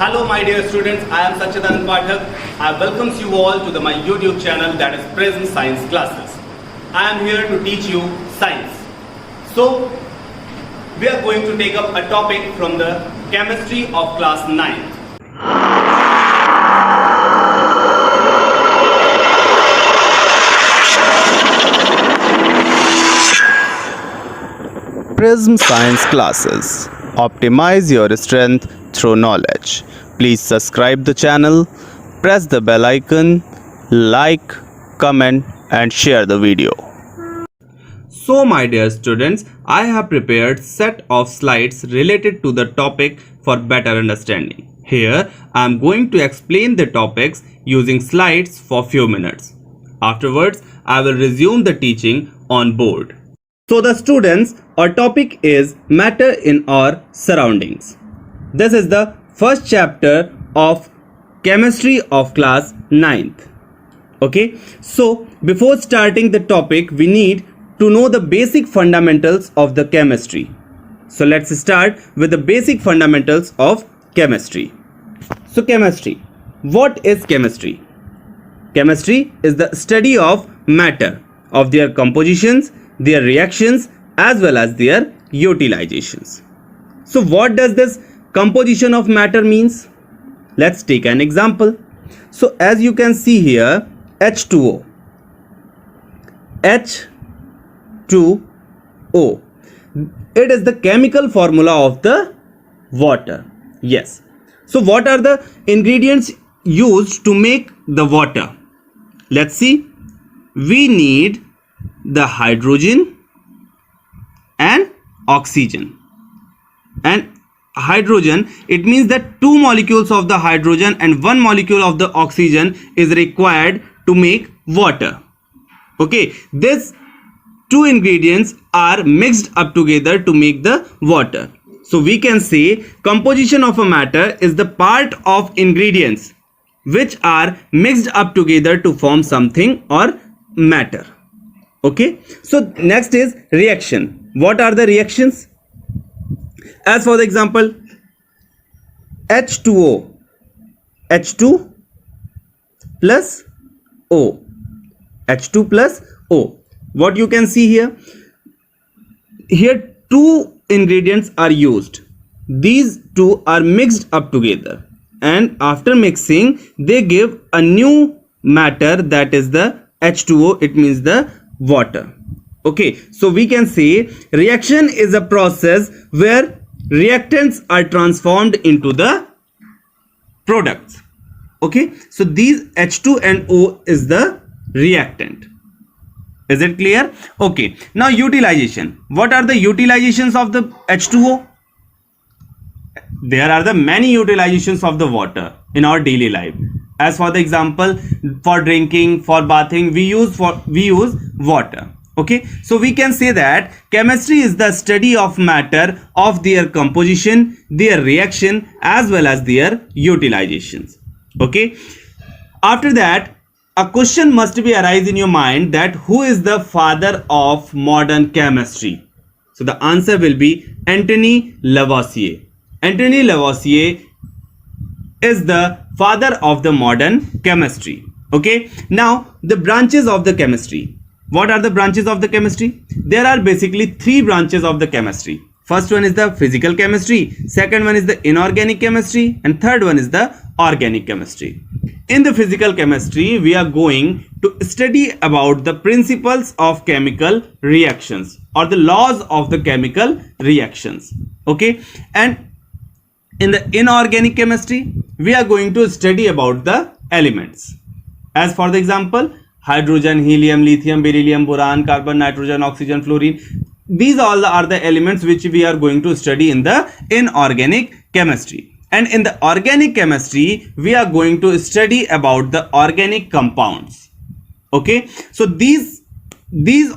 Hello my dear students, I am Sachidanand Pathak. I welcome you all to my YouTube channel, that is Prism Science Classes. I am here to teach you science. So, we are going to take up a topic from the chemistry of class 9th. Prism Science Classes. Optimize your strength through knowledge. Please subscribe the channel, press the bell icon, like, comment and share the video. So my dear students, I have prepared set of slides related to the topic for better understanding. Here I am going to explain the topics using slides for few minutes. Afterwards, I will resume the teaching on board. So the students, our topic is matter in our surroundings. This is the first chapter of chemistry of class 9th. Okay, so before starting the topic, we need to know the basic fundamentals of the chemistry. So let's start with the basic fundamentals of chemistry. So chemistry. What is chemistry? Chemistry is the study of matter, of their compositions, their reactions as well as their utilizations. So what does this composition of matter means? Let's take an example. So as you can see here, H2O. H2O. It is the chemical formula of the water. Yes. So what are the ingredients used to make the water? Let's see. We need the hydrogen and oxygen. And hydrogen, it means that two molecules of the hydrogen and one molecule of the oxygen is required to make water. Okay, these two ingredients are mixed up together to make the water. So we can say composition of a matter is the part of ingredients which are mixed up together to form something or matter. Okay, so next is reaction. What are the reactions? As for the example, H2O, H2 plus O, H2 plus O. What you can see here? Here two ingredients are used. These two are mixed up together, and after mixing they give a new matter, that is the H2O. It means the water. Okay, so we can say reaction is a process where reactants are transformed into the products. Okay, so these H2 and O is the reactant. Is it clear? Okay, now utilization. What are the utilizations of the H2O? There are the many utilizations of the water in our daily life. As for the example, for drinking, for bathing, we use water. Okay, so we can say that chemistry is the study of matter, of their composition, their reaction as well as their utilizations. Okay, after that a question must be arise in your mind that who is the father of modern chemistry? So the answer will be Antony Lavoisier. Antony Lavoisier is the father of the modern chemistry. Okay, now the branches of the chemistry. What are the branches of the chemistry? There are basically three branches of the chemistry. First one is the physical chemistry, second one is the inorganic chemistry, and third one is the organic chemistry. In the physical chemistry, we are going to study about the principles of chemical reactions or the laws of the chemical reactions. Okay, and in the inorganic chemistry, we are going to study about the elements. As for the example, hydrogen, helium, lithium, beryllium, boron, carbon, nitrogen, oxygen, fluorine. These all are the elements which we are going to study in the inorganic chemistry. And in the organic chemistry, we are going to study about the organic compounds. Okay, so these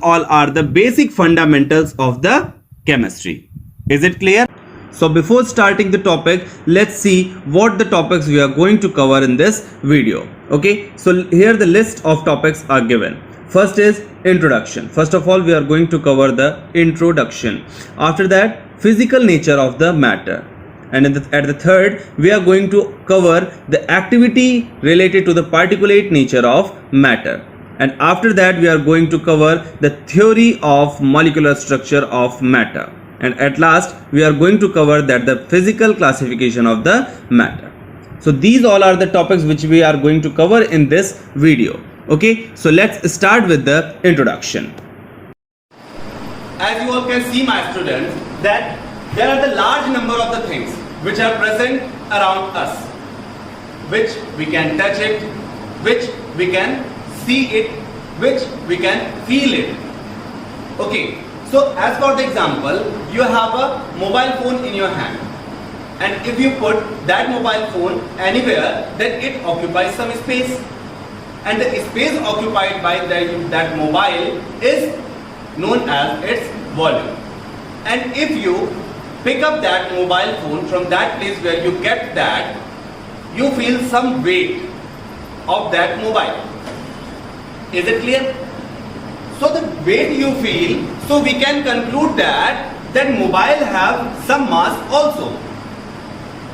all are the basic fundamentals of the chemistry. Is it clear? So before starting the topic, let's see what the topics we are going to cover in this video. Okay, so here the list of topics are given. First is introduction. First of all, we are going to cover the introduction. After that, physical nature of the matter. and at the third we are going to cover the activity related to the particulate nature of matter, and after that we are going to cover the theory of molecular structure of matter, and at last we are going to cover that the physical classification of the matter. So these all are the topics which we are going to cover in this video. Okay, so let's start with the introduction. As you all can see, my students, that there are the large number of the things which are present around us, which we can touch it, which we can see it, which we can feel it. Okay, so as for the example, you have a mobile phone in your hand, and if you put that mobile phone anywhere, then it occupies some space, and the space occupied by that mobile is known as its volume. And if you pick up that mobile phone from that place where you kept that, you feel some weight of that mobile. Is it clear? So the weight you feel, so we can conclude that that mobile have some mass also,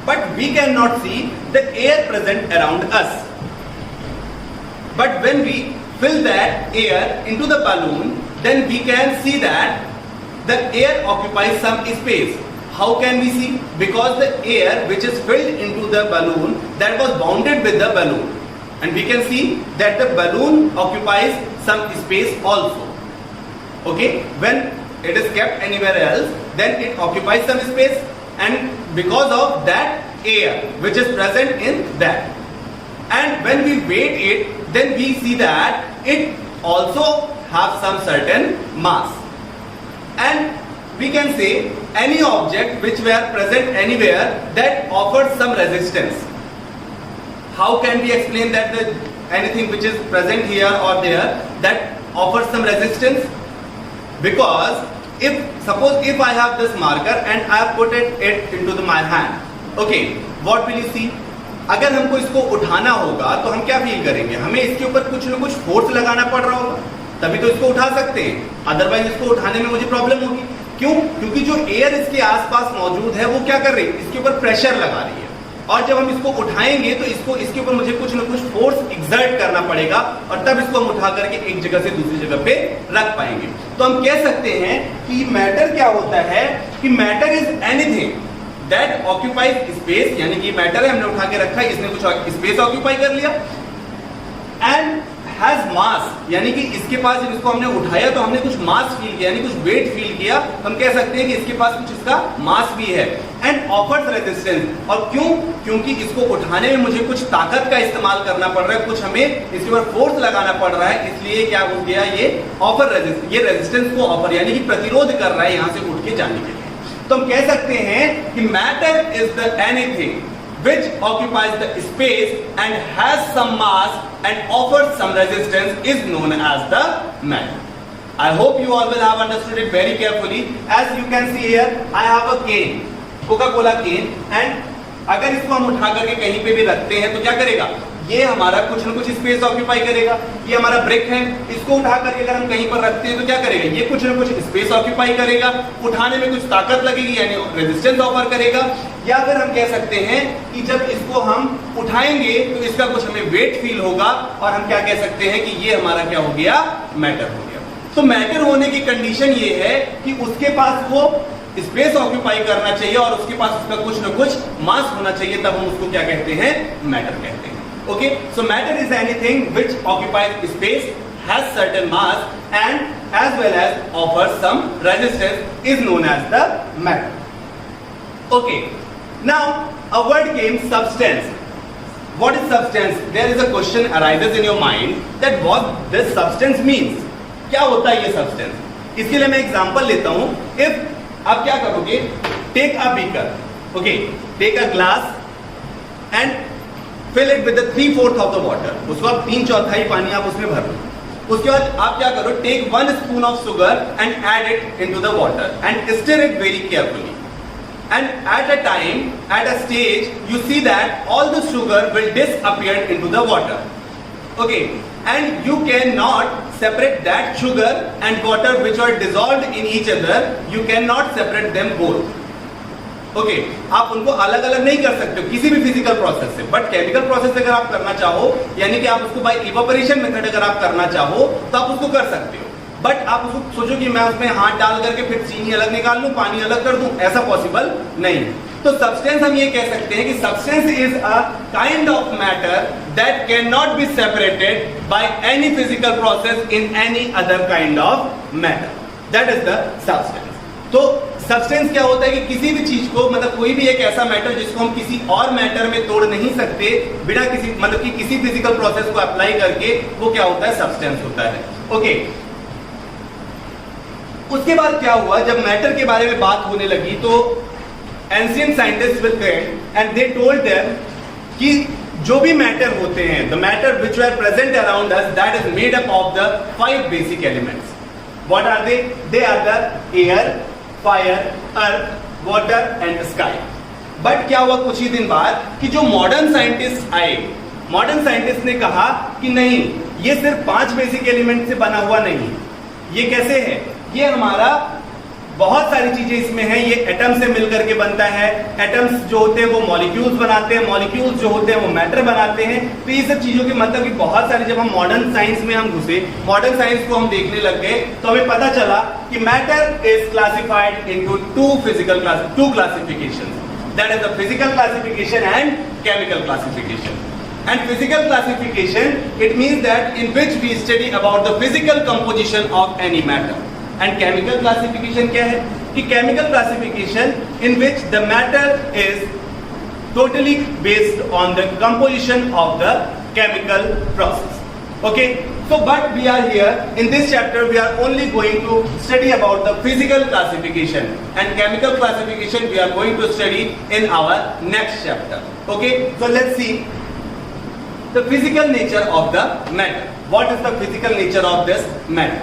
but we cannot see the air present around us. But when we fill that air into the balloon, then we can see that the air occupies some space. How can we see? Because the air which is filled into the balloon, that was bounded with the balloon, and we can see that the balloon occupies some space also. Okay, when it is kept anywhere else, then it occupies some space, and because of that air which is present in that, and when we weight it, then we see that it also have some certain mass. And we can say any object which were present anywhere that offers some resistance. How can we explain that anything which is present here or there that offers some resistance? Because suppose if I have this marker and I have put it into my hand, okay, what will you see? अगर हमको इसको उठाना होगा तो हम क्या feel करेंगे? हमें इसके ऊपर कुछ ना कुछ फोर्स लगाना पड़ रहा होगा, तभी तो इसको उठा सकते हैं, अदरवाइज इसको उठाने में मुझे प्रॉब्लम होगी. क्यों? क्योंकि जो एयर इसके आसपास मौजूद है वो क्या कर रही है? इसके ऊपर प्रेशर लगा रही है, और जब हम इसको उठाएंगे तो इसके ऊपर मुझे कुछ ना कुछ फोर्स एग्जर्ट करना पड़ेगा, और तब इसको हम उठा करके एक जगह से दूसरी जगह पे रख पाएंगे. तो हम कह सकते हैं कि मैटर क्या होता है कि matter is anything that occupies space, यानी कि मैटर है, हमने उठा के रखा है, इसने कुछ स्पेस ऑक्यूपाई कर लिया, एंड हैज मास, यानी कि इसके पास जब इसको हमने उठाया तो हमने कुछ मास फील किया, यानी कुछ वेट फील किया, हम कह सकते हैं कि इसके पास कुछ इसका मास भी है. एंड ऑफर्स रेजिस्टेंस, और क्यों? क्योंकि इसको उठाने में मुझे कुछ ताकत का इस्तेमाल करना पड़ रहा है, कुछ हमें इसके ऊपर फोर्स लगाना पड़ रहा है, इसलिए क्या हो गया, ये ऑफर रेजिस्टेंस, ये रेजिस्टेंस को ऑफर यानी कि प्रतिरोध कर रहा है यहां से उठ के जाने के लिए. तो हम कह सकते हैं कि matter is the anything which occupies the space and has some mass and offers some resistance is known as the matter. I hope you all will have understood it very carefully. As you can see here, I have a cane, Coca-Cola cane, and अगर इसको हम उठा करके कहीं पे भी रखते हैं तो क्या करेगा? ये हमारा कुछ न कुछ स्पेस ऑक्यूपाई करेगा. ये हमारा ब्रिक है, इसको उठा करके अगर हम कहीं पर रखते हैं तो क्या करेगा? ये कुछ न कुछ स्पेस ऑक्यूपाई करेगा, उठाने में कुछ ताकत लगेगी, यानी रेजिस्टेंस ऑफर करेगा. या फिर हम कह सकते हैं कि जब इसको हम उठाएंगे तो इसका कुछ हमें वेट फील होगा, और हम क्या कह सकते हैं कि ये हमारा क्या हो गया? मैटर हो गया. तो मैटर होने की कंडीशन ये है कि उसके पास वो स्पेस ऑक्यूपाई करना चाहिए और उसके पास उसका कुछ न कुछ मास होना चाहिए, तब हम उसको क्या कहते हैं? मैटर कहते हैं. Okay, so matter is anything which occupies space, has certain mass, and as well as offers some resistance is known as the matter. Okay, now a word came, substance. What is substance? There is a question arises in your mind that what this substance means. क्या होता है ये substance? इसके लिए मैं example लेता हूं. If आप क्या करोगे? Take a beaker. Okay, take a glass and fill it with the 3/4 of the water. उसको आप 3/4 पानी आप उसमें भर लो. उसके बाद आप क्या करो? Take 1 spoon of sugar and add it into the water and stir it very carefully. And at a time, at a stage, you see that all the sugar will disappear into the water. Okay, and you cannot separate that sugar and water which are dissolved in each other. You cannot separate them both. Okay आप उनको अलग अलग नहीं कर सकते हो किसी भी फिजिकल प्रोसेस से, बट केमिकल प्रोसेस अगर आप करना चाहो, यानी कि आप उसको बाय इवेपोरेशन मेथड अगर आप करना चाहो तो आप उसको कर सकते हो। बट आप उसको सोचो कि मैं उसमें हाथ डाल करके फिर चीनी अलग निकाल लूं, पानी अलग कर दूं, ऐसा पॉसिबल नहीं। तो सब्सटेंस हम ये कह सकते हैं कि substance is a kind of matter that can not be separated by any physical process in any other kind of matter, that is the substance. तो सब्सटेंस क्या होता है कि किसी भी चीज को, मतलब कोई भी एक ऐसा मैटर जिसको हम किसी और मैटर में तोड़ नहीं सकते बिना किसी, मतलब कि किसी फिजिकल प्रोसेस को अप्लाई करके, वो क्या होता है, सब्सटेंस होता है। ओके उसके बाद क्या हुआ, जब मैटर के बारे में बात होने लगी तो ancient scientist will come and they told them कि जो भी मैटर होते हैं, the matter which were present around us, that is made up of the 5 basic elements. What are they? They are the air, fire, earth, water and sky. But क्या हुआ कुछ ही दिन बाद कि जो मॉडर्न साइंटिस्ट आए, मॉडर्न साइंटिस्ट ने कहा कि नहीं, ये सिर्फ 5 बेसिक एलिमेंट से बना हुआ नहीं, ये कैसे है, ये हमारा बहुत सारी चीजें इसमें हैं, ये एटम से मिलकर के बनता है, एटम्स जो होते हैं वो मॉलिक्यूल्स बनाते हैं, मॉलिक्यूल्स जो होते हैं वो मैटर बनाते हैं। तो ये सब चीजों के मतलब कि बहुत सारी, जब हम मॉडर्न साइंस में हम घुसे, मॉडर्न साइंस को हम देखने लग गए, तो हमें पता चला कि matter is classified into two classifications, that is the physical classification and chemical classification. And physical classification, it means that in which we study about the physical composition of any matter. And chemical classification क्या है कि chemical classification in which the matter is totally based on the composition of the chemical process. Okay, so but we are here in this chapter, we are only going to study about the physical classification, and chemical classification we are going to study in our next chapter. Okay, so let's see the physical nature of the matter. What is the physical nature of this matter?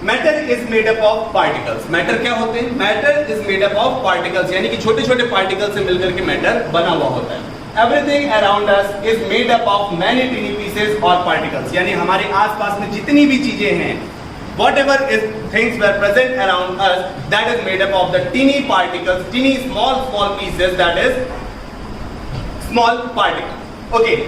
Matter is made up of particles. Matter क्या होते हैं? Matter is made up of particles, यानी कि छोटे छोटे particle से मिलकर के मैटर बना हुआ होता है। Everything around us is made up of many tiny pieces or particles, यानी हमारे आसपास में जितनी भी चीजें हैं, whatever is things were present around us, that is made up of the teeny particles, teeny small pieces, that is small particles. Okay.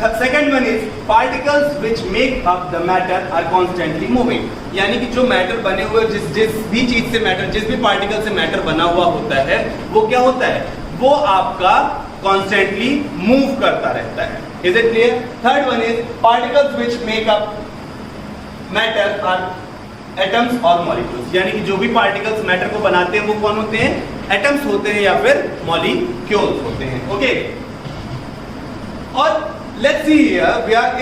The second one is particles which make up the matter are constantly moving, यानी कि जो matter बने हुए, जिस भी चीज से matter, जिस भी पार्टिकल से मैटर बना हुआ होता है, वो क्या होता है, वो आपका कॉन्स्टेंटली मूव करता रहता है। Is it clear? Third one is particles which make up matter are atoms और मॉलिक्यूल्स, यानी कि जो भी पार्टिकल्स मैटर को बनाते हैं वो कौन होते हैं, एटम्स होते हैं या फिर मॉलिक्यूल्स होते हैं। ओके, और let's see here,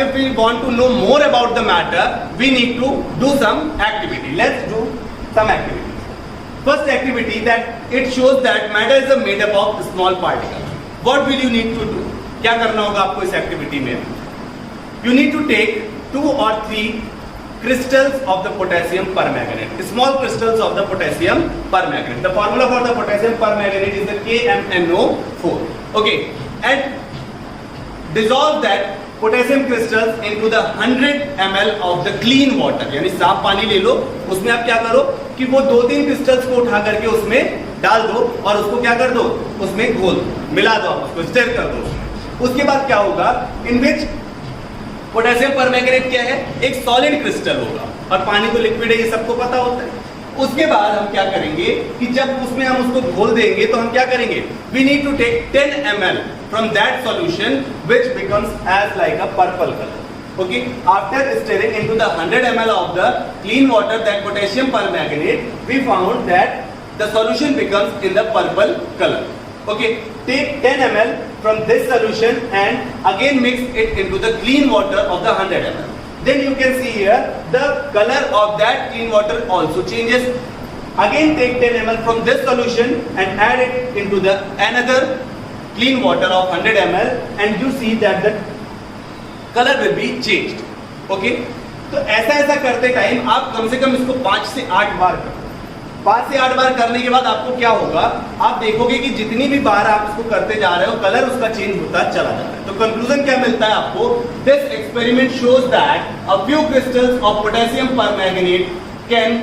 if we want to know more about the matter, we need to do some activity. Let's do some activities. First activity, that it shows that matter is made up of small particles. What will you need to do? क्या करना होगा आपको इस activity में? You need to take 2 or 3 crystals of the potassium permanganate, small crystals of the potassium permanganate. The formula for the potassium permanganate is the KMnO4. Okay, and dissolve that potassium crystals into the 100 ml of the clean water, यानी साफ पानी ले लो, उसमें आप क्या करो कि वो 2-3 क्रिस्टल्स को उठा करके उसमें डाल दो और उसको क्या कर दो, उसमें घोल दो, मिला दो, आप उसको स्टर कर दो। उसके बाद क्या होगा, इन विच पोटेशियम परमैंगनेट क्या है, एक सॉलिड क्रिस्टल होगा और पानी तो लिक्विड है, ये सबको पता होता है। उसके बाद हम क्या करेंगे कि जब उसमें हम उसको घोल देंगे तो हम क्या करेंगे, we need to take 10 ml from that solution which becomes as like a purple color. Okay, after stirring into the 100 ml of the clean water, that potassium permanganate, we found that the solution becomes in the purple color. Okay, take 10 ml from this solution and again mix it into the clean water of the 100 ml. Then you can see here the color of that clean water also changes. Again take 10 ml from this solution and add it into the another clean water of 100 ml and you see that the color will be changed. Okay, तो ऐसा करते time आप कम से कम इसको 5 से 8 बार करो। 5 से 8 बार करने के बाद आपको क्या होगा, आप देखोगे कि जितनी भी बार आप इसको करते जा रहे हो कलर उसका चेंज होता चला जाता है। तो कंक्लूजन क्या मिलता है आपको, this experiment shows that a few crystals of potassium permanganate can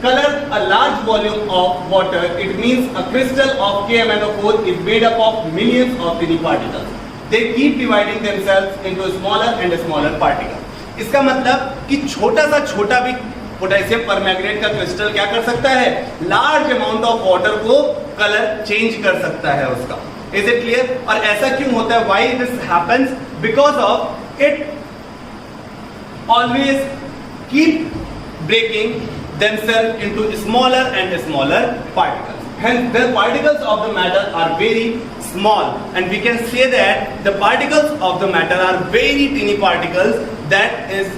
color a large volume of water, it means a crystal of KMnO4 is made up of millions of tiny particles. They keep dividing themselves into smaller and smaller particles. इसका मतलब कि छोटा सा छोटा भी potassium permanganate का crystal क्या कर सकता है, लार्ज अमाउंट ऑफ वाटर को कलर चेंज कर सकता है उसका. Is it clear? और ऐसा क्यों होता है? Why this happens? Because of it always keep breaking themselves into smaller and smaller particles. Hence the particles of the matter are very small, and we can say that the particles of the matter are very tiny particles that is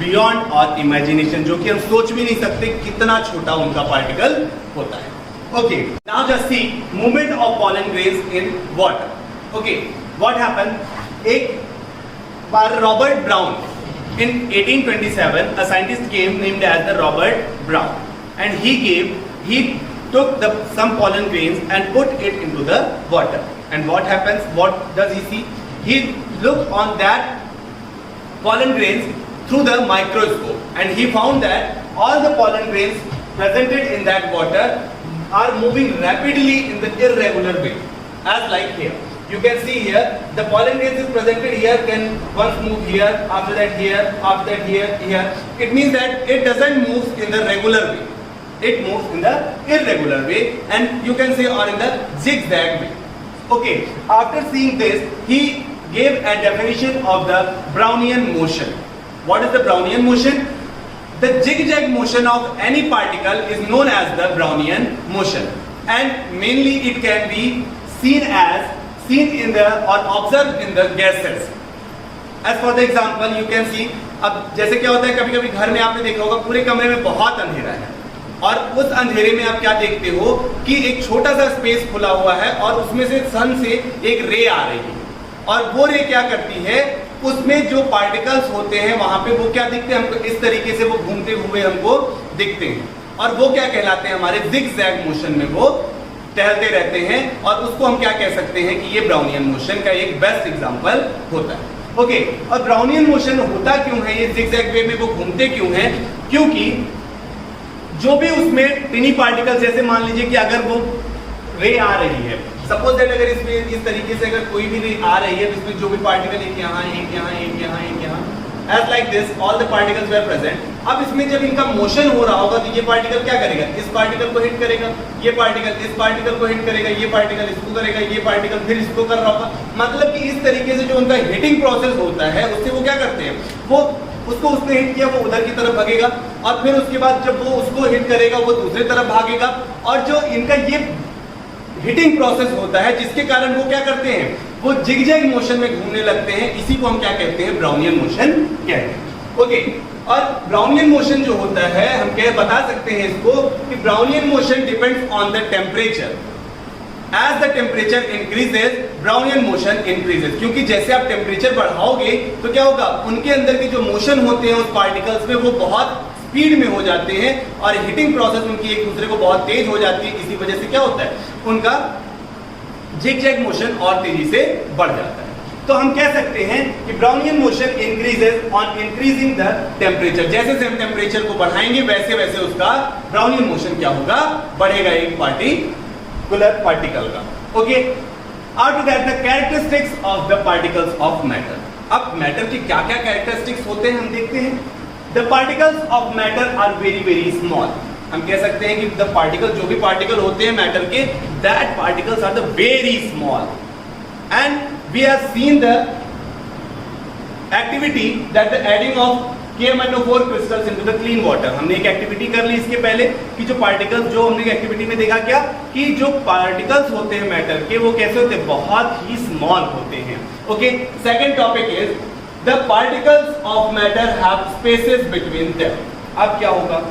beyond our imagination, जो कि हम सोच भी नहीं सकते कितना छोटा उनका पार्टिकल होता है. Okay, now just see movement of pollen grains in water. Okay, what happened? एक बार Robert brown in 1827 a scientist came named as the Robert Brown, and he took some pollen grains and put it into the water. And what happens? What does he see? He looked on that pollen grains through the microscope, and he found that all the pollen grains presented in that water are moving rapidly in the irregular way, as like here. You can see here the pollen grains is presented here, can once move here, after that here, after that here, here. It means that it doesn't move in the regular way. It moves in the irregular way, and you can say or in the zigzag way. Okay, after seeing this, he gave a definition of the Brownian motion. What is the Brownian motion? The zigzag motion of any particle is known as the Brownian motion, and mainly it can be seen in the or observed in the gases. As for the example, you can see, अब जैसे क्या होता है, कभी कभी घर में आपने देखा होगा पूरे कमरे में बहुत अंधेरा है, और उस अंधेरे में आप क्या देखते हो कि एक छोटा सा स्पेस खुला हुआ है और उसमें से सन से एक रे आ रही है, और वो रे क्या करती है, उसमें जो पार्टिकल्स होते हैं वहां पे वो क्या दिखते हैं हमको, इस तरीके से वो घूमते हुए हमको दिखते हैं, और वो क्या कहलाते हैं, हमारे जिगजैग मोशन में वो टहलते रहते हैं, और उसको हम क्या कह सकते हैं कि ये ब्राउनियन मोशन का एक बेस्ट एग्जांपल होता है. ओके, और ब्राउनियन मोशन होता क्यों है, ये जिगजैग वे में वो घूमते क्यों हैं? क्योंकि जो भी उसमें टिनी पार्टिकल, जैसे मान लीजिए कि अगर वो रे आ रही है, सपोज दैट अगर इसमें इस तरीके से अगर कोई भी रे आ रही है, इसमें जो भी पार्टिकल एक यहाँ, एक यहाँ, एक यहाँ, एक यहाँ, as like this all the particles were present. अब इसमें जब इनका मोशन हो रहा होगा तो ये पार्टिकल क्या करेगा, इस पार्टिकल को हिट करेगा, ये पार्टिकल इस पार्टिकल को हिट करेगा, ये पार्टिकल इसको करेगा, ये पार्टिकल फिर इसको कर रहा होगा. मतलब कि इस तरीके से जो उनका हिटिंग प्रोसेस होता है उससे वो क्या करते हैं, वो उसको उसने हिट किया, वो उधर की तरफ भागेगा, और फिर उसके बाद जब वो उसको हिट करेगा वो दूसरी तरफ भागेगा, और जो इनका ये हिटिंग प्रोसेस होता है जिसके कारण वो क्या करते हैं, वो जिगजैग मोशन में घूमने लगते हैं. इसी को हम क्या कहते हैं, ब्राउनियन मोशन कहते हैं. ओके, और ब्राउनियन मोशन जो होता है हम क्या बता सकते हैं इसको कि Brownian motion depends on the temperature. As the temperature increases Brownian motion increases. क्योंकि जैसे आप टेम्परेचर बढ़ाओगे तो क्या होगा, उनके अंदर के जो मोशन होते हैं उस पार्टिकल्स में वो बहुत स्पीड में हो जाते हैं, और हिटिंग प्रोसेस उनकी एक दूसरे को बहुत तेज हो जाती है. इसी वजह से क्या होता है, उनका जिगजैग मोशन और तेजी से बढ़ जाता है. तो हम कह सकते हैं कि Brownian motion increases on increasing the temperature. जैसे से हम टेम्परेचर को बढ़ाएंगे वैसे वैसे उसका ब्राउनियन मोशन क्या होगा, बढ़ेगा एक पार्टिकुलर पार्टिकल का. Okay, after that the characteristics of the particles of matter. अब मैटर के क्या क्या कैरेक्टरिस्टिक्स होते हैं हम देखते हैं. The particles of matter are very very small. हम कह सकते हैं कि द पार्टिकल, जो भी पार्टिकल होते हैं मैटर के, that particles are the very small, and we have seen the activity that the adding of KMnO4 crystals into the clean water. हमने एक एक्टिविटी कर ली इसके पहले कि जो पार्टिकल्स, जो हमने एक्टिविटी में देखा क्या कि जो पार्टिकल्स होते हैं मैटर के वो कैसे होते हैं, बहुत ही स्मॉल होते हैं. Okay, second topic is the particles of matter have spaces between them. अब क्या होगा,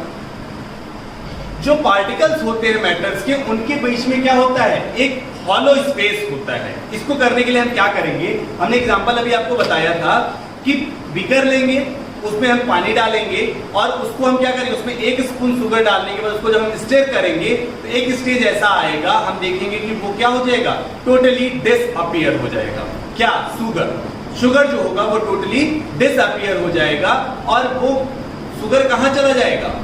जो पार्टिकल्स होते हैं मैटर्स के, उनके बीच में क्या होता है, एक हॉलो स्पेस होता है. इसको करने के लिए हम क्या करेंगे, हमने एग्जांपल अभी आपको बताया था कि बीकर लेंगे, उसमें हम पानी डालेंगे, और उसको हम क्या करेंगे, उसमें 1 स्पून शुगर डालने के बाद उसको जब हम स्टेयर करेंगे तो एक स्टेज ऐसा आएगा, हम देखेंगे कि वो क्या हो जाएगा, टोटली डिसअपीयर हो जाएगा. क्या, शुगर जो होगा वो टोटली डिसअपीयर हो जाएगा, और वो शुगर कहां चला जाएगा,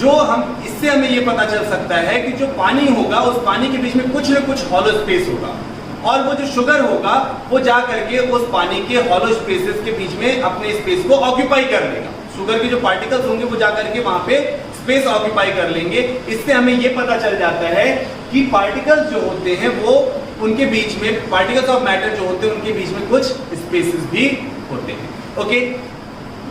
जो हम इससे हमें ये पता चल सकता है कि जो पानी होगा उस पानी के बीच में कुछ न कुछ हॉलो स्पेस होगा, और वो जो शुगर होगा वो जा करके उस पानी के हॉलो स्पेसेस के बीच में अपने स्पेस को ऑक्यूपाई कर लेगा। शुगर के जो पार्टिकल्स होंगे वो जा करके वहां पे स्पेस ऑक्यूपाई कर लेंगे। इससे हमें ये पता चल जाता है कि पार्टिकल्स जो होते हैं वो उनके बीच में, पार्टिकल्स ऑफ मैटर जो होते हैं उनके बीच में कुछ स्पेसेस भी होते हैं। Okay,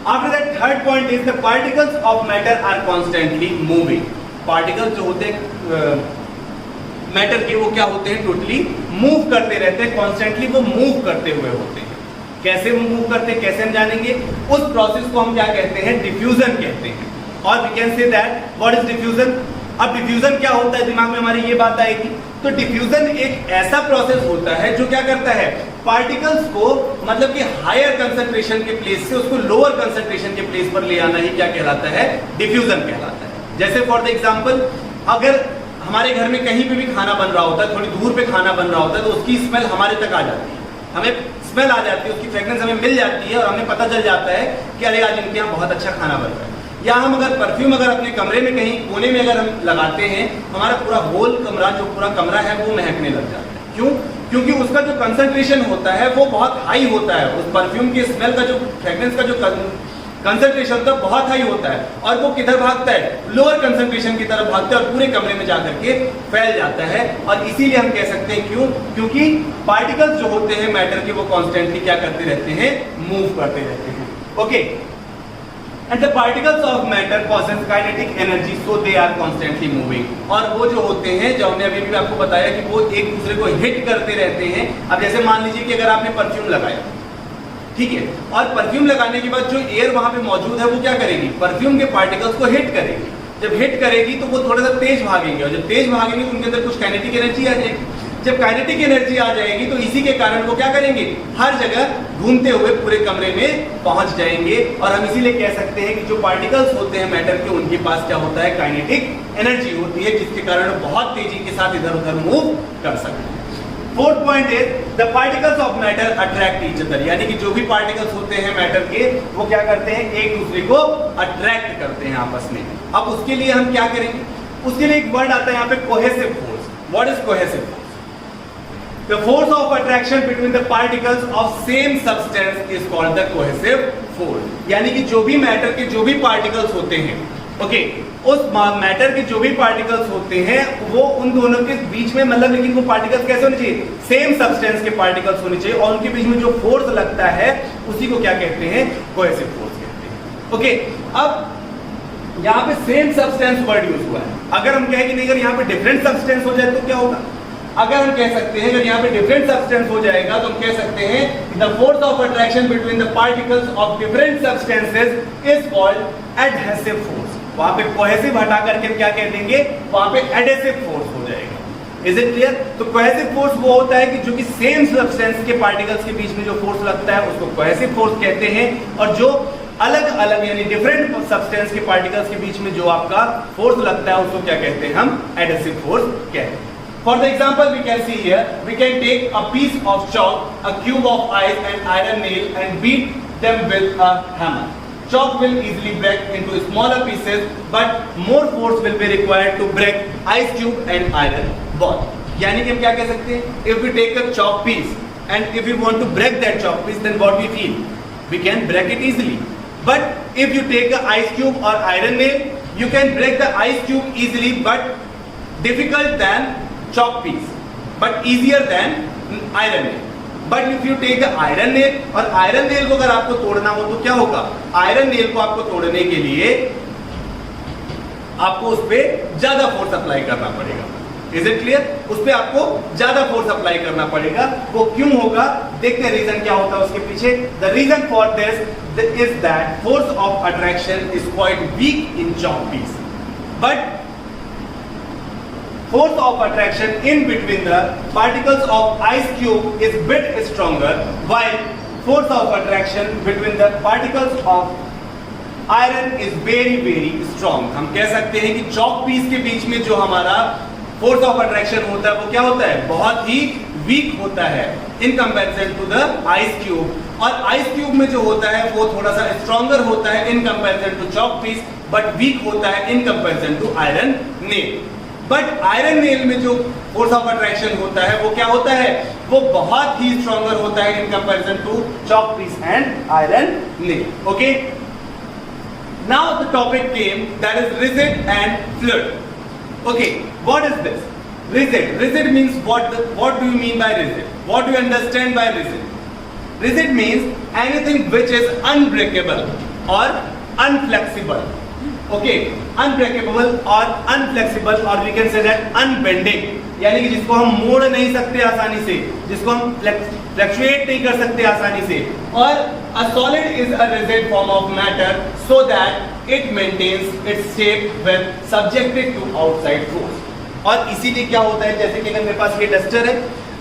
after that third point is the particles of matter are constantly moving. Particles जो होते हैं मैटर के वो क्या होते हैं, टोटली मूव करते रहते हैं, कॉन्स्टेंटली वो मूव करते हुए होते हैं। कैसे वो मूव करते हैं, कैसे हम जानेंगे? उस प्रोसेस को हम क्या कहते हैं, डिफ्यूजन कहते हैं। और we can say that what is diffusion. अब डिफ्यूजन क्या होता है, दिमाग में हमारी ये बात आएगी। तो डिफ्यूजन एक ऐसा प्रोसेस होता है जो क्या करता है, पार्टिकल्स को मतलब कि हायर कंसंट्रेशन के प्लेस से उसको लोअर कंसंट्रेशन के प्लेस पर ले आना ही क्या कहलाता है, डिफ्यूजन कहलाता है। जैसे फॉर द एग्जांपल, अगर हमारे घर में कहीं पे भी खाना बन रहा होता है, थोड़ी दूर पे खाना बन रहा होता है, तो उसकी स्मेल हमारे तक आ जाती है, हमें स्मेल आ जाती है, उसकी फ्रेग्रेंस हमें मिल जाती है और हमें पता चल जाता है कि अरे आज इनके यहाँ बहुत अच्छा खाना बन रहा है। या हम अगर परफ्यूम अगर अपने कमरे में कहीं कोने में अगर हम लगाते हैं, हमारा पूरा होल कमरा, जो पूरा कमरा है वो महकने लग जाता है। क्यों? क्योंकि उसका जो कंसंट्रेशन होता है वो बहुत हाई होता है। उस परफ्यूम के स्मेल का जो फ्रेग्रेंस का जो कंसंट्रेशन होता है बहुत हाई होता है, और वो किधर भागता है, लोअर कंसंट्रेशन की तरफ भागता है और पूरे कमरे में जाकर के फैल जाता है। और इसीलिए हम कह सकते हैं क्यों, क्योंकि पार्टिकल्स जो होते हैं मैटर के वो कॉन्स्टेंटली क्या करते रहते हैं, मूव करते रहते हैं। Okay, and the particles of matter possess kinetic energy, so they are constantly moving. और वो जो होते हैं, जो हमने अभी भी आपको बताया कि वो एक दूसरे को हिट करते रहते हैं। अब जैसे मान लीजिए कि अगर आपने परफ्यूम लगाया, ठीक है, और परफ्यूम लगाने के बाद जो एयर वहां पे मौजूद है वो क्या करेगी, परफ्यूम के पार्टिकल्स को हिट करेगी। जब हिट करेगी तो वो थोड़ा सा तेज भागेंगे, और जब तेज भागेंगे तो उनके अंदर कुछ काइनेटिक एनर्जी आ जाएगी। जब काइनेटिक एनर्जी आ जाएगी तो इसी के कारण वो क्या करेंगे, हर जगह घूमते हुए पूरे कमरे में पहुंच जाएंगे। और हम इसीलिए कह सकते हैं कि जो पार्टिकल्स होते हैं मैटर के, उनके पास क्या होता है, काइनेटिक एनर्जी होती है, जिसके कारण वो बहुत तेजी के साथ इधर उधर मूव कर सकते हैं। Fourth point is the particles of matter attract each other, यानी कि जो भी पार्टिकल्स होते हैं मैटर के वो क्या करते हैं, एक दूसरे को अट्रैक्ट करते हैं आपस में। अब उसके लिए हम क्या करेंगे, उसके लिए एक वर्ड आता है यहाँ पे, cohesive force. What is cohesive force? The force of attraction between the particles of same substance is called the cohesive force। यानी कि जो भी मैटर के जो भी पार्टिकल्स होते हैं, ओके, उस मैटर के जो भी पार्टिकल्स होते हैं वो उन दोनों के बीच में, मतलब लेकिन वो पार्टिकल्स कैसे होने चाहिए, सेम सब्सटेंस के पार्टिकल्स होने चाहिए, और उनके बीच में जो फोर्स लगता है उसी को क्या कहते हैं, कोहेसिव फोर्स कहते हैं। ओके, अब यहाँ पे सेम सब्सटेंस वर्ड यूज हुआ है। अगर हम कहें कि नहीं, अगर यहाँ पे डिफरेंट सब्सटेंस हो जाए तो क्या होगा, अगर हम कह सकते हैं अगर यहाँ पे डिफरेंट सब्सटेंस हो जाएगा तो हम कह सकते हैं the force of attraction between the particles of different substances is called adhesive force. वहां पे कोहेसिव हटा करके हम क्या कह देंगे, वहां पे एडहेसिव फोर्स हो जाएगा। Is it clear? तो कोहेसिव फोर्स वो होता है कि जो कि सेम सब्सटेंस के पार्टिकल्स के बीच में जो फोर्स लगता है उसको कोहेसिव फोर्स कहते हैं, और जो अलग अलग यानी डिफरेंट सब्सटेंस के पार्टिकल्स के बीच में जो आपका फोर्स लगता है उसको क्या कहते हैं, हम एडहेसिव फोर्स कहते हैं। For the example we can see here, we can take a piece of chalk, a cube of ice and iron nail and beat them with a hammer. Chalk will easily break into smaller pieces, but more force will be required to break ice cube and iron ball. यानी कि हम क्या कह सकते हैं, if we take a chalk piece and if we want to break that chalk piece, then what we feel? We can break it easily. But if you take a ice cube or iron nail, you can break the ice cube easily, but difficult than chalk piece, but easier than iron nail. But if you take an iron nail, और iron nail को अगर आपको तोड़ना हो तो क्या होगा, iron nail को आपको तोड़ने के लिए आपको उस पर ज्यादा फोर्स अप्लाई करना पड़ेगा। Is it clear? उस पर आपको ज्यादा फोर्स अप्लाई करना पड़ेगा। वो क्यों होगा, देखते हैं रीजन क्या होता है उसके पीछे। The reason for this is that force of attraction is quite weak in chalk piece, but force of attraction in between the particles of ice cube is bit stronger, while force of attraction between the particles of iron is very very strong। हम कह सकते हैं कि chalk piece के बीच में जो हमारा force of attraction होता है वो क्या होता है, बहुत ही वीक होता है in comparison to the ice cube। और ice cube में जो होता है वो थोड़ा सा stronger होता है in comparison to chalk piece, but weak होता है in comparison to iron nail. But iron nail में जो फोर्स ऑफ अट्रैक्शन होता है वो क्या होता है, वो बहुत ही स्ट्रॉन्गर होता है in comparison to chalk piece and iron nail. Okay, now the topic came that is rigid and fluid. Okay, what is this? Rigid means what do you mean by rigid? What do you understand by rigid? Rigid means anything which is unbreakable or unflexible. Okay, unbreakable or unflexible, or we can say that unbending, यानी कि जिसको हम मोड़ नहीं सकते आसानी से, जिसको हम फ्लक्चुएट नहीं कर सकते आसानी से। और a solid is a rigid form of matter so that it maintains its shape when subjected to outside force. और इसीलिए क्या होता है, जैसे कि अगर मेरे पास ये डस्टर है,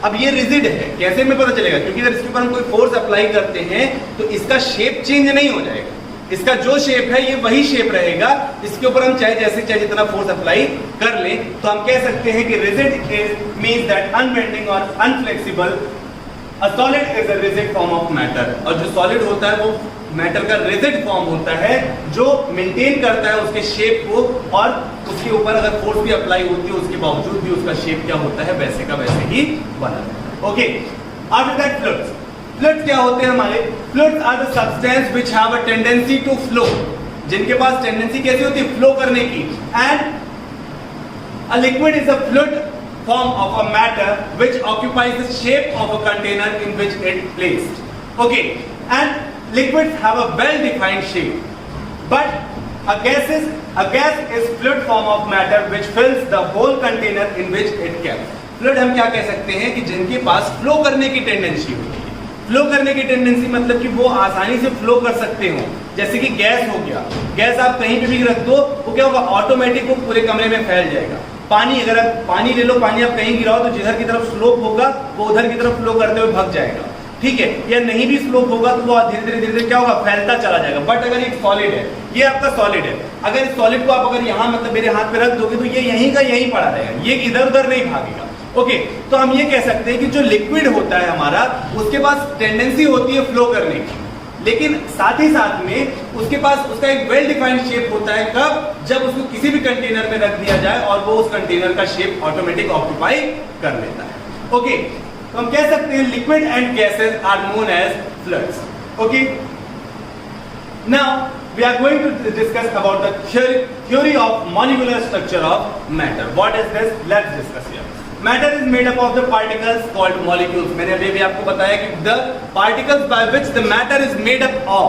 अब ये रिजिड है, कैसे हमें पता चलेगा? क्योंकि अगर इसके ऊपर हम कोई फोर्स अप्लाई करते हैं तो इसका शेप चेंज नहीं हो जाएगा, इसका जो शेप है ये वही शेप रहेगा। इसके ऊपर हम चाहे जैसे चाहे जितना फोर्स अप्लाई कर लें, तो हम कह सकते हैं कि रिजिड मींस दैट अनबेंडिंग और inflexible. A solid is a rigid form of matter, और जो सॉलिड होता है वो मैटर का रिजिड फॉर्म होता है जो मेंटेन करता है उसके शेप को, और उसके ऊपर अगर फोर्स भी अप्लाई होती है उसके बावजूद भी उसका शेप क्या होता है, वैसे का वैसे ही बना रहता है। Okay, after that fluids. Fluids क्या होते हैं हमारे? Fluids are the substance which have a tendency to flow, जिनके पास टेंडेंसी कैसी होती है, फ्लो करने की। And a liquid is a fluid form of a matter which occupies the shape of a container in which it placed. Okay, and liquids have a well-defined shape, but a gas is fluid form of matter which fills the whole container in which it kept. Fluid हम क्या कह सकते हैं कि जिनके पास flow करने की tendency होती है। फ्लो करने की टेंडेंसी मतलब कि वो आसानी से फ्लो कर सकते हो, जैसे कि गैस हो गया। गैस आप कहीं पे भी रख दो, वो क्या होगा, ऑटोमेटिक वो पूरे कमरे में फैल जाएगा। पानी, अगर आप पानी ले लो, पानी आप कहीं गिराओ तो जिधर की तरफ स्लोप होगा वो उधर की तरफ फ्लो करते हुए भाग जाएगा, ठीक है। या नहीं भी स्लोप होगा तो वो धीरे धीरे क्या होगा, फैलता चला जाएगा। बट अगर एक सॉलिड है, ये आपका सॉलिड है, अगर इस सॉलिड को आप अगर यहाँ मतलब मेरे हाथ पे रख दोगे तो ये यहीं का यहीं पड़ा रहेगा, ये इधर उधर नहीं भागेगा। ओके, तो हम ये कह सकते हैं कि जो लिक्विड होता है हमारा, उसके पास टेंडेंसी होती है फ्लो करने की, लेकिन साथ ही साथ में उसके पास उसका एक वेल डिफाइंड शेप होता है। कब? जब उसको किसी भी कंटेनर में रख दिया जाए और वो उस कंटेनर का शेप ऑटोमेटिक ऑक्यूपाई कर लेता है। ओके, तो हम कह सकते हैं liquid and gases are known as fluids. Okay, now we are going to discuss about the theory of molecular structure of matter. What is this? Let's discuss here. Matter is made up of the particles called molecules. मैंने अभी भी आपको बताया कि the particles by which the matter is made up of,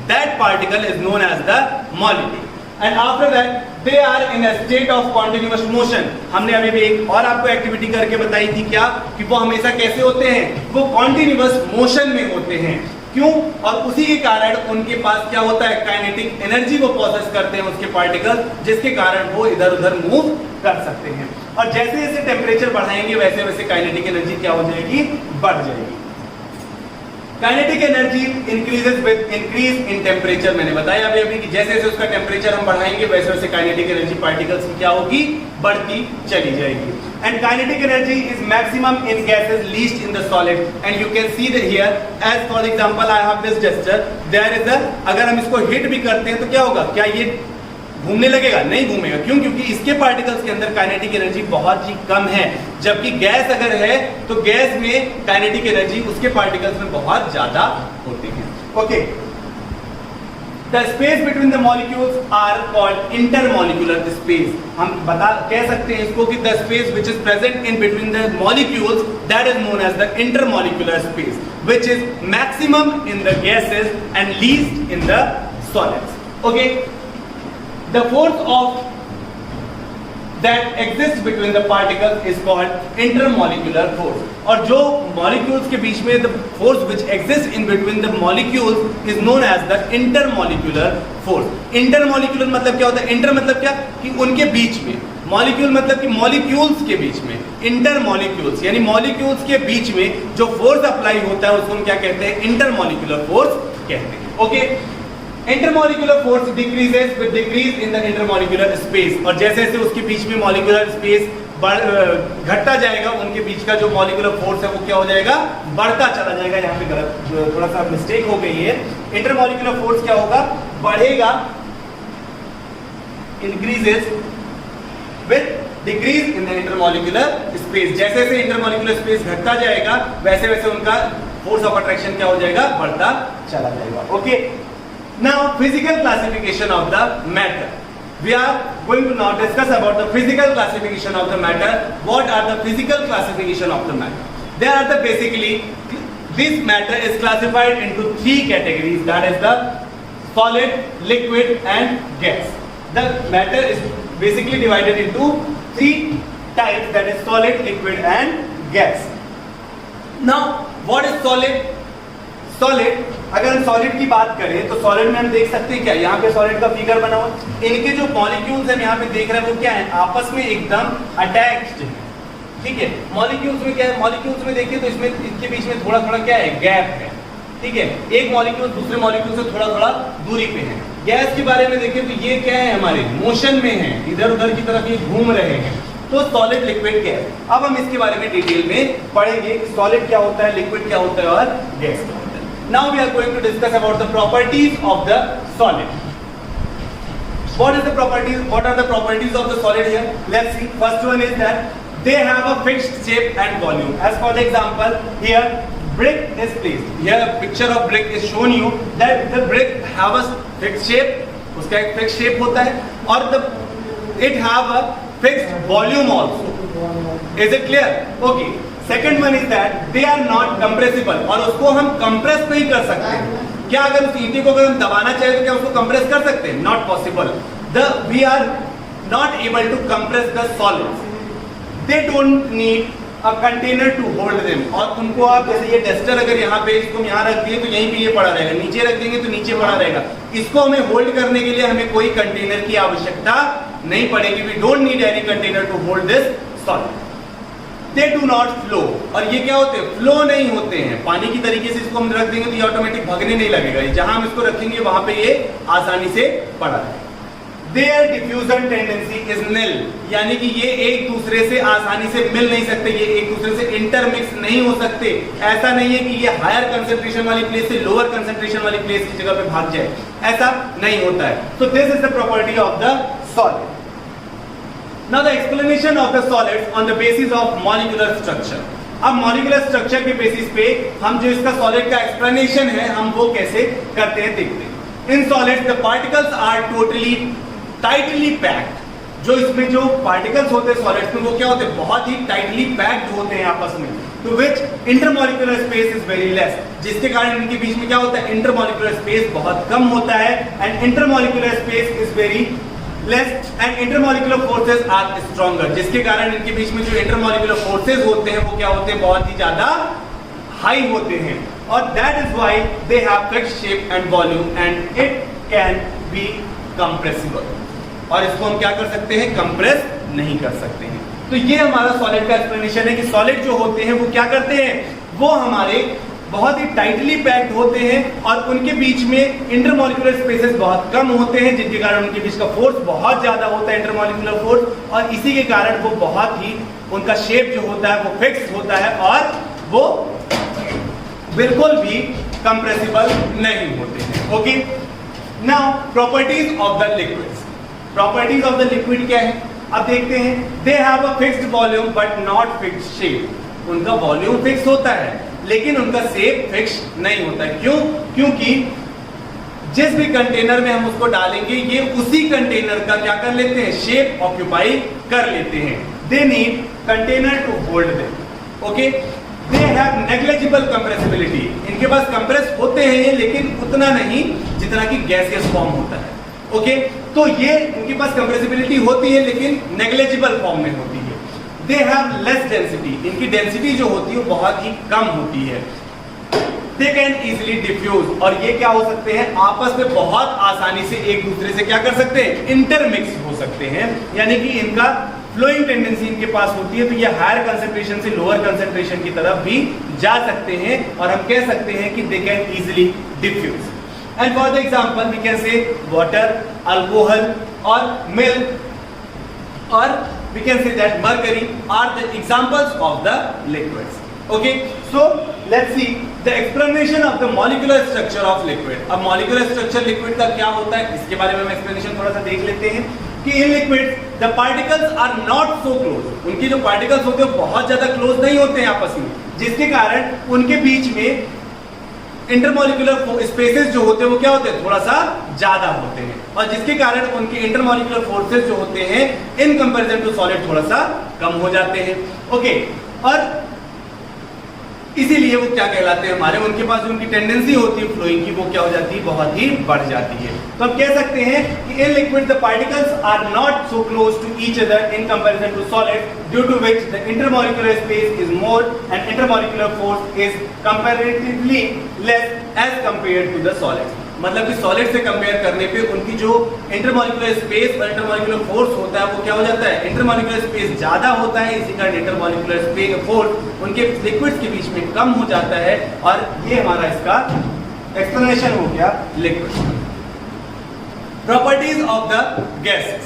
that particle is known as the molecule. And after that they are in a state of continuous motion. हमने अभी भी एक और आपको एक्टिविटी करके बताई थी क्या, कि वो हमेशा कैसे होते हैं, वो continuous motion में होते हैं। क्यों? और उसी के कारण उनके पास क्या होता है, काइनेटिक एनर्जी वो प्रोसेस करते हैं उसके पार्टिकल, जिसके कारण वो इधर उधर मूव कर सकते हैं। और जैसे जैसे टेम्परेचर बढ़ाएंगे वैसे वैसे काइनेटिक एनर्जी क्या हो जाएगी, बढ़ जाएगी। Kinetic energy increases with increase in temperature. मैंने बताया अभी अभी कि जैसे जैसे उसका टेम्परेचर हम बढ़ाएंगे वैसे वैसे काइनेटिक एनर्जी पार्टिकल्स की क्या होगी, बढ़ती चली जाएगी। And kinetic energy is maximum in gases, least in the solid. And you can see that here, as for example, I have this gesture. There is a, अगर हम इसको हिट भी करते हैं तो क्या होगा, क्या ये घूमने लगेगा? नहीं घूमेगा। क्यों? क्योंकि इसके पार्टिकल्स के अंदर काइनेटिक एनर्जी बहुत ही कम है, जबकि गैस अगर है तो गैस में काइनेटिक एनर्जी उसके पार्टिकल्स में बहुत ज्यादा होती है। Okay, The space between the molecules are called intermolecular space. हम कह सकते हैं इसको कि the space which is present in between the molecules, that is known as the intermolecular space, which is maximum in the gases and least in the solids. Okay, the force of that exists between the particles is called intermolecular force. और जो molecules के बीच में the force which exists in between the molecules is known as the intermolecular force. Intermolecular मतलब क्या होता है? Inter मतलब क्या, कि उनके बीच में, molecule मतलब कि molecules के बीच में, intermolecules यानी molecules के बीच में जो force apply होता है उसको हम क्या कहते हैं, intermolecular force कहते हैं। Okay, intermolecular force decreases with decrease in the intermolecular space. और जैसे जैसे उसके बीच में मॉलिक्यूलर स्पेस घटता जाएगा, उनके बीच का जो मॉलिक्यूलर फोर्स है वो क्या हो जाएगा, बढ़ता चला जाएगा। यहाँ पे गलत थोड़ा सा मिस्टेक हो गई है। इंटरमोलिकुलर फोर्स क्या होगा, बढ़ेगा increases with decrease in the intermolecular space. जैसे जैसे intermolecular space घटता जाएगा वैसे वैसे उनका force of attraction क्या हो जाएगा, बढ़ता चला जाएगा. Okay. Now physical classification of the matter. We are going to now discuss about the physical classification of the matter. What are the physical classification of the matter? There are the basically this matter is classified into three categories. That is the solid, liquid, and gas. The matter is basically divided into three types, that is solid, liquid, and gas. Now what is solid? Solid, अगर हम solid की बात करें तो solid में हम देख सकते हैं क्या, यहाँ पे सॉलिड का फिगर बना हुआ, इनके जो मॉलिक्यूल्स हम यहाँ पे देख रहे हैं वो क्या है, आपस में एकदम अटैच्ड है. ठीक है, मॉलिक्यूल्स में क्या है, मॉलिक्यूल्स में देखिए तो इसमें इनके बीच में थोड़ा थोड़ा क्या है, गैप है. ठीक है, एक मॉलिक्यूल दूसरे मॉलिक्यूल से थोड़ा थोड़ा दूरी पे है. गैस के बारे में देखिए तो ये क्या है, हमारे मोशन में है, इधर उधर की तरफ ये घूम रहे हैं. तो सॉलिड, लिक्विड, गैस. अब हम इसके बारे में डिटेल में पढ़ेंगे कि सॉलिड क्या होता है, लिक्विड क्या होता है और गैस क्या होता है. Now we are going to discuss about the properties of the solid. What is the properties? What are the properties of the solid here? Let's see. First one is that they have a fixed shape and volume. As for the example, here brick is placed. Here a picture of brick is shown you that the brick have a fixed shape. उसका एक fixed shape होता है और it have a fixed volume also. Is it clear? Okay. Second one is that they are not compressible. और उसको हम compress नहीं कर सकते. क्या अगर उस ईंटे को अगर हम दबाना चाहे तो क्या उसको compress कर सकते हैं? Not possible. We are not able to compress the solids. They don't need a container to hold them. और उनको आप जैसे ये टेस्टर अगर यहाँ पे इसको यहाँ रख दिए तो यहीं पे ये पड़ा रहेगा, नीचे रख देंगे तो नीचे पड़ा रहेगा. इसको हमें होल्ड करने के लिए हमें कोई कंटेनर की आवश्यकता नहीं पड़ेगी. We don't need any container to hold this solid. They do not flow. और ये क्या होते हैं, फ्लो नहीं होते हैं. पानी की तरीके से इसको हम रख देंगे तो ये ऑटोमेटिक भागने नहीं लगेगा. जहां हम इसको रखेंगे वहां पे ये आसानी से पड़ा है. Their diffusion tendency is nil. यानी कि ये एक दूसरे से आसानी से मिल नहीं सकते, ये एक दूसरे से इंटरमिक्स नहीं हो सकते. ऐसा नहीं है कि ये हायर कंसेंट्रेशन वाली प्लेस से लोअर कंसेंट्रेशन वाली प्लेस की जगह पे भाग जाए, ऐसा नहीं होता है. So this is the property of the solid. Now the explanation of the solids on the basis of molecular structure. अब molecular structure के बेसिस पे हम जो इसका solid का explanation है हम वो कैसे करते हैं देखते हैं. In solids the particles are totally tightly packed. जो इसमें जो particles होते हैं solids में वो क्या होते हैं, बहुत ही tightly packed होते हैं आपस में. To which intermolecular space is very less. जिसके कारण इनके बीच में क्या होता है, intermolecular space बहुत कम होता है and intermolecular space is very less and intermolecular forces are stronger. जिसके कारण इनके बीच में जो intermolecular forces होते हैं वो क्या होते हैं, बहुत ही ज्यादा हाई होते हैं. और that is why they have fixed shape and volume and it can be compressible. और इसको हम क्या कर सकते हैं, कंप्रेस नहीं कर सकते हैं. तो ये हमारा सॉलिड का एक्सप्लेनेशन है कि सॉलिड जो होते हैं वो क्या करते हैं, वो हमारे बहुत ही टाइटली पैक्ड होते हैं और उनके बीच में इंटरमॉलिक्यूलर स्पेसेस बहुत कम होते हैं, जिनके कारण उनके बीच का फोर्स बहुत ज्यादा होता है, इंटरमॉलिक्यूलर फोर्स. और इसी के कारण वो बहुत ही उनका शेप जो होता है वो फिक्स होता है और वो बिल्कुल भी कंप्रेसिबल नहीं होते हैं. Okay. Now properties of the liquids. Properties of the liquid क्या है, अब देखते हैं. They have a fixed volume but not fixed shape. उनका वॉल्यूम फिक्स होता है लेकिन उनका शेप फिक्स नहीं होता. क्यों? क्योंकि जिस भी कंटेनर में हम उसको डालेंगे ये उसी कंटेनर का क्या कर लेते हैं, शेप ऑक्यूपाई कर लेते हैं. They need container to hold them. Okay. They have negligible compressibility. इनके पास कंप्रेस होते हैं लेकिन उतना नहीं जितना कि गैसियस फॉर्म होता है. ओके. तो ये इनके पास कंप्रेसिबिलिटी होती है लेकिन नेग्लिजिबल फॉर्म में होती है. They have less density. इनकी डेंसिटी जो होती है वो बहुत ही कम होती है. They can easily diffuse. और ये क्या हो सकते हैं, आपस में बहुत आसानी से एक दूसरे से क्या कर सकते हैं, इंटरमिक्स हो सकते हैं. यानी कि इनका फ्लोइंग टेंडेंसी इनके पास होती है तो ये हायर कंसेंट्रेशन से लोअर कंसेंट्रेशन की तरफ भी जा सकते हैं और हम कह सकते हैं कि they can easily diffuse. And for the example we can say water, alcohol or milk or we can say that mercury are the examples of the liquids. Okay, so let's see the explanation of the molecular structure of liquid. अब molecular structure liquid का क्या होता है इसके बारे में हम explanation थोड़ा सा देख लेते हैं. कि in liquids the particles are not so close, उनके जो पार्टिकल्स होते हैं बहुत ज्यादा क्लोज नहीं होते हैं आपस में, जिसके कारण उनके बीच में इंटरमॉलिक्यूलर स्पेसेस जो होते हैं वो क्या होते हैं, थोड़ा सा ज्यादा होते हैं, और जिसके कारण उनके इंटरमॉलिक्यूलर फोर्सेस जो होते हैं इन कंपैरिजन टू सॉलिड थोड़ा सा कम हो जाते हैं। ओके, और इसीलिए वो क्या कहलाते हैं हमारे, उनके पास जो उनकी टेंडेंसी होती है फ्लोइंग की वो क्या हो जाती है, बहुत ही बढ़ जाती है। तो हम कह सकते हैं कि in liquid the particles are not so close to each other in comparison to solid, due to which the intermolecular space is more and intermolecular force is comparatively less as compared to the solid. मतलब कि solid से compare करने पे उनकी जो intermolecular space और intermolecular force होता है वो क्या हो जाता है, इंटरमॉलिक्यूलर स्पेस ज्यादा होता है, इसी कारण इंटरमॉलिक्यूलर स्पेस फोर्स उनके लिक्विड्स के बीच में कम हो जाता है। और ये हमारा इसका एक्सप्लेनेशन हो गया liquid. Properties of the gases,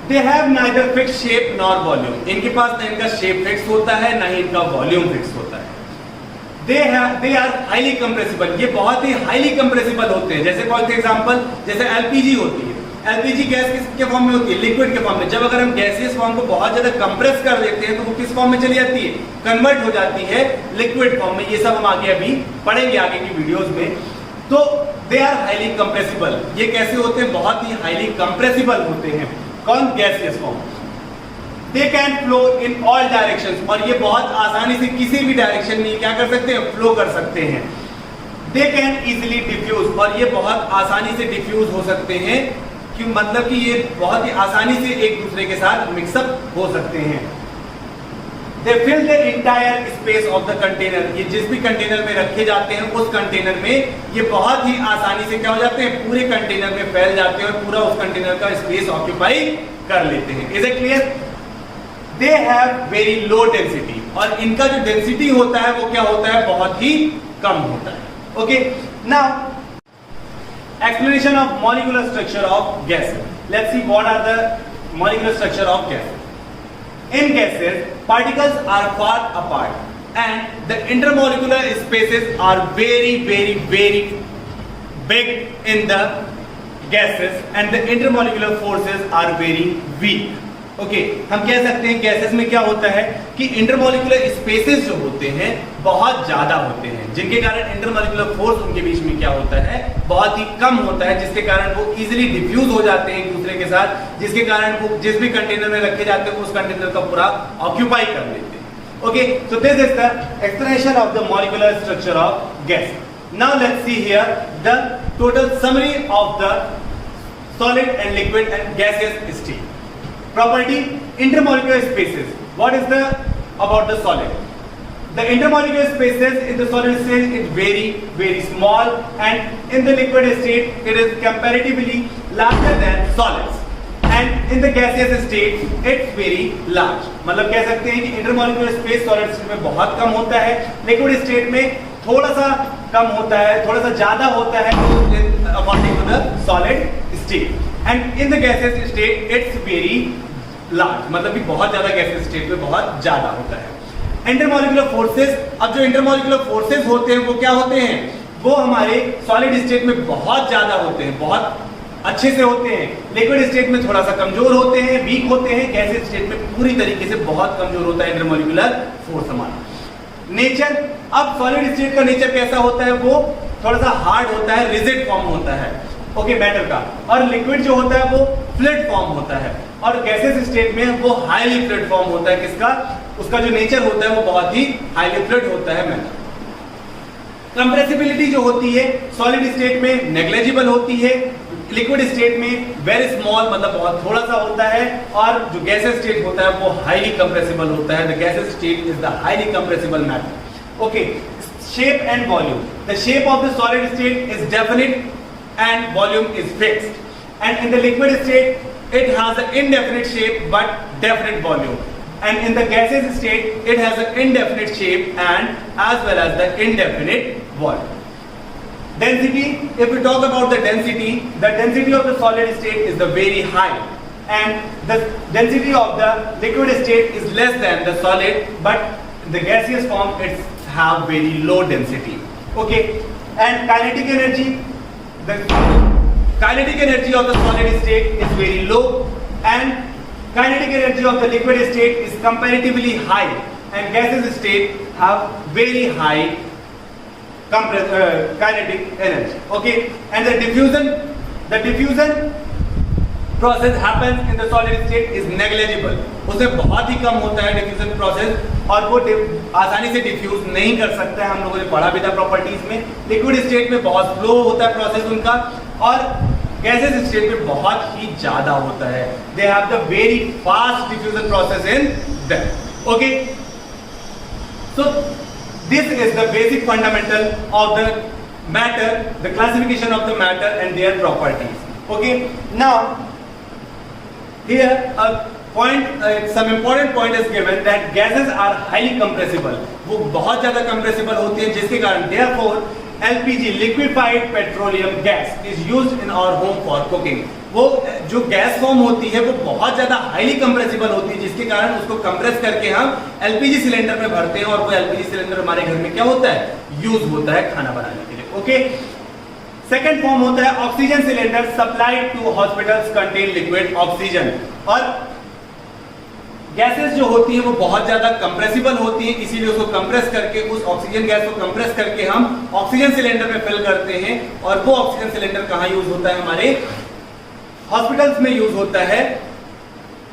they have neither fix shape nor volume, इनके पास ना इनका शेप फिक्स होता है ना ही इनका वॉल्यूम फिक्स होता है। दे आर हाईली कंप्रेसिबल, ये बहुत ही हाईली कंप्रेसिबल होते हैं। जैसे फॉर एग्जांपल जैसे एलपीजी होती है, एलपीजी गैस किसके फॉर्म में होती है, लिक्विड के फॉर्म में। जब अगर हम गैसियस फॉर्म को बहुत ज्यादा कंप्रेस कर देते हैं तो वो किस फॉर्म में चली जाती है, कन्वर्ट हो जाती है लिक्विड फॉर्म में। ये सब हम आगे अभी पढ़ेंगे आगे की वीडियोस में। तो दे आर हाईली कंप्रेसिबल, ये कैसे होते हैं, बहुत ही हाईली कंप्रेसिबल होते हैं। कौन, gaseous form. They can flow in all directions, और ये बहुत आसानी से किसी भी डायरेक्शन में क्या कर सकते हैं, फ्लो कर सकते हैं। दे कैन इजिली डिफ्यूज, और ये बहुत आसानी से डिफ्यूज हो सकते हैं, कि मतलब कि ये बहुत ही आसानी से एक दूसरे के साथ मिक्सअप हो सकते हैं। They fill the entire space of the container, ये जिस भी कंटेनर में रखे जाते हैं उस कंटेनर में ये बहुत ही आसानी से क्या हो जाते हैं, पूरे कंटेनर में फैल जाते हैं और पूरा उस कंटेनर का स्पेस ऑक्यूपाई कर लेते हैं। Is it clear? They have very low density, और इनका जो डेंसिटी होता है वो क्या होता है, बहुत ही कम होता है। Okay, now explanation of molecular structure of gases. Let's see what are the molecular structure of gases. In gases, particles are far apart and the intermolecular spaces are very big in the gases and the intermolecular forces are very weak. Okay, हम कह सकते हैं gases में क्या होता है कि intermolecular spaces जो होते हैं बहुत ज्यादा होते हैं, जिनके कारण इंटरमॉलिक्यूलर फोर्स उनके बीच में क्या होता है, बहुत ही कम होता है, जिसके कारण वो इजीली डिफ्यूज हो जाते हैं एक दूसरे के साथ, जिसके कारण वो जिस भी कंटेनर में रखे जाते हैं उस कंटेनर का पूरा ऑक्यूपाई कर लेते हैं। Okay, so this is the explanation of the molecular structure of gas. Now let's see here the total summary of the solid and liquid and gaseous state. Property, intermolecular spaces. What is the about the solid? The intermolecular spaces in the solid state is very small, and in the liquid state it is comparatively larger than solids, and in the gaseous state it's very large. मतलब कह सकते हैं कि intermolecular space solid state में बहुत कम होता है, liquid state में थोड़ा सा कम होता है, थोड़ा सा ज्यादा होता है according to the solid state, and in the gaseous state it's very large, मतलब कि बहुत ज्यादा गैसियस स्टेट में बहुत ज्यादा होता है। इंटरमॉलिक्यूलर फोर्सेस, अब जो इंटरमॉलिक्यूलर फोर्सेस होते हैं वो क्या होते हैं, वो हमारे सॉलिड स्टेट में बहुत ज्यादा होते हैं, बहुत अच्छे से होते हैं। लिक्विड स्टेट में थोड़ा सा कमजोर होते हैं, वीक होते हैं। गैसियस स्टेट में पूरी तरीके से बहुत कमजोर होता है इंटरमॉलिक्यूलर फोर्स हमारा। नेचर, अब सॉलिड स्टेट का नेचर कैसा होता है, वो थोड़ा सा हार्ड होता है, रिजिड फॉर्म होता है, ओके, मैटर का। और लिक्विड जो होता है वो फ्लूइड फॉर्म होता है, और गैसेस स्टेट में वो हाईली फ्लूइड फॉर्म होता है। किसका, उसका जो नेचर होता है वो बहुत ही हाईली फ्लूइड होता है मैटर। कंप्रेसिबिलिटी जो होती है सॉलिड स्टेट में नेग्लिजिबल होती है, लिक्विड स्टेट में वेरी स्मॉल, मतलब बहुत थोड़ा सा होता है, और जो गैसेस स्टेट होता है वो हाईली कंप्रेसिबल होता है। The gases state is the highly compressible matter. Okay, shape and volume, the shape of the solid state is definite and volume is fixed, and in the liquid state it has an indefinite shape but definite volume, and in the gaseous state it has an indefinite shape and as well as the indefinite volume. Density, if we talk about the density of the solid state is the very high, and the density of the liquid state is less than the solid, but the gaseous form it's have very low density. Okay, and kinetic energy, the kinetic energy of the solid state is very low and kinetic energy of the liquid state is comparatively high, and gaseous state have very high kinetic energy. Okay, and the diffusion process happens in the solid state is negligible. उसमें बहुत ही कम होता है diffusion process, और वो आसानी से diffuse नहीं कर सकता है. हम लोगों ने पढ़ा भी था प्रॉपर्टीज में. लिक्विड स्टेट में बहुत स्लो होता है प्रोसेस उनका, और गैसेस स्टेट में बहुत ही ज्यादा होता है. They have the very fast diffusion process in them. Okay, so this is the basic fundamental of the matter, the classification of the matter and their properties. Okay, now here some important point is given that gases are highly compressible. वो बहुत ज्यादा compressible होती है, जिसके कारण therefore LPG liquefied petroleum gas is used in our home for cooking. वो जो gas form होती है वो बहुत ज्यादा हाईली कंप्रेसिबल होती है, जिसके कारण उसको कंप्रेस करके हम एलपीजी सिलेंडर में भरते हैं, और वो एलपीजी सिलेंडर हमारे घर में क्या होता है, यूज होता है खाना बनाने के लिए. ओके, सेकेंड फॉर्म होता है oxygen cylinder supplied to hospitals contain liquid oxygen. और गैसेस जो होती है वो बहुत ज्यादा कंप्रेसिबल होती है, इसीलिए उसको कंप्रेस करके, उस ऑक्सीजन गैस को कंप्रेस करके हम ऑक्सीजन सिलेंडर में फिल करते हैं, और वो ऑक्सीजन सिलेंडर कहां यूज होता है, हमारे हॉस्पिटल्स में यूज होता है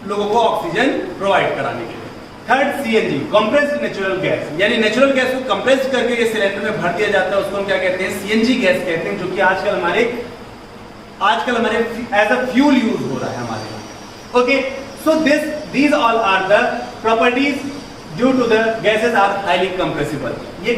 लोगों को ऑक्सीजन प्रोवाइड कराने के लिए. Third, CNG compressed natural gas, यानी नेचुरल गैस को कंप्रेस करके ये सिलेंडर में भर दिया जाता है, उसको हम क्या कहते हैं, सीएनजी गैस कहते हैं, जो कि आजकल हमारे एज अ फ्यूल यूज हो रहा है हमारे यहाँ. Okay, so these all are the properties due to the gases are highly compressible. ये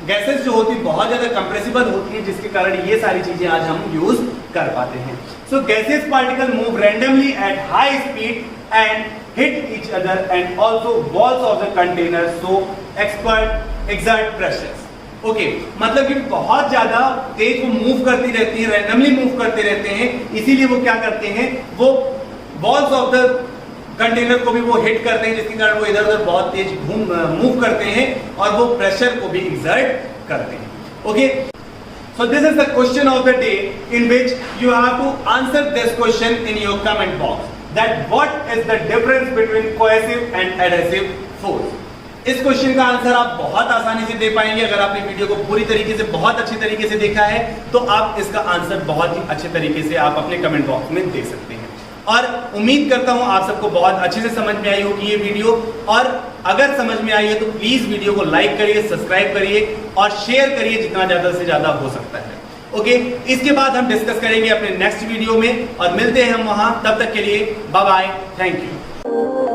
गैसेस जो होती है बहुत ज्यादा कंप्रेसिबल होती है, जिसके कारण ये सारी चीजें आज हम यूज कर पाते हैं. So gaseous particle move randomly at high speed and hit each other, and also walls of the container so exert pressures. Okay, मतलब कि बहुत ज्यादा तेज वो मूव करती रहती है, रैंडमली मूव करते रहते हैं, इसीलिए वो क्या करते हैं, वो वॉल्स ऑफ द कंटेनर को भी वो हिट करते हैं, जिसके कारण वो इधर उधर बहुत तेज मूव करते हैं, और वो प्रेशर को भी एक्सर्ट करते हैं. Okay, so this is the question of the day in which you have to answer this question in your comment box, that what is the difference between cohesive and adhesive force. इस question का answer आप बहुत आसानी से दे पाएंगे अगर आपने video को पूरी तरीके से, बहुत अच्छी तरीके से देखा है, तो आप इसका आंसर बहुत ही अच्छे तरीके से आप अपने कमेंट बॉक्स में दे सकते हैं. और उम्मीद करता हूं आप सबको बहुत अच्छे से समझ में आई होगी ये वीडियो, और अगर समझ में आई है तो प्लीज वीडियो को लाइक करिए, सब्सक्राइब करिए और शेयर करिए जितना ज्यादा से ज्यादा हो सकता है. ओके, इसके बाद हम डिस्कस करेंगे अपने नेक्स्ट वीडियो में, और मिलते हैं हम वहां. तब तक के लिए बाय बाय, थैंक यू.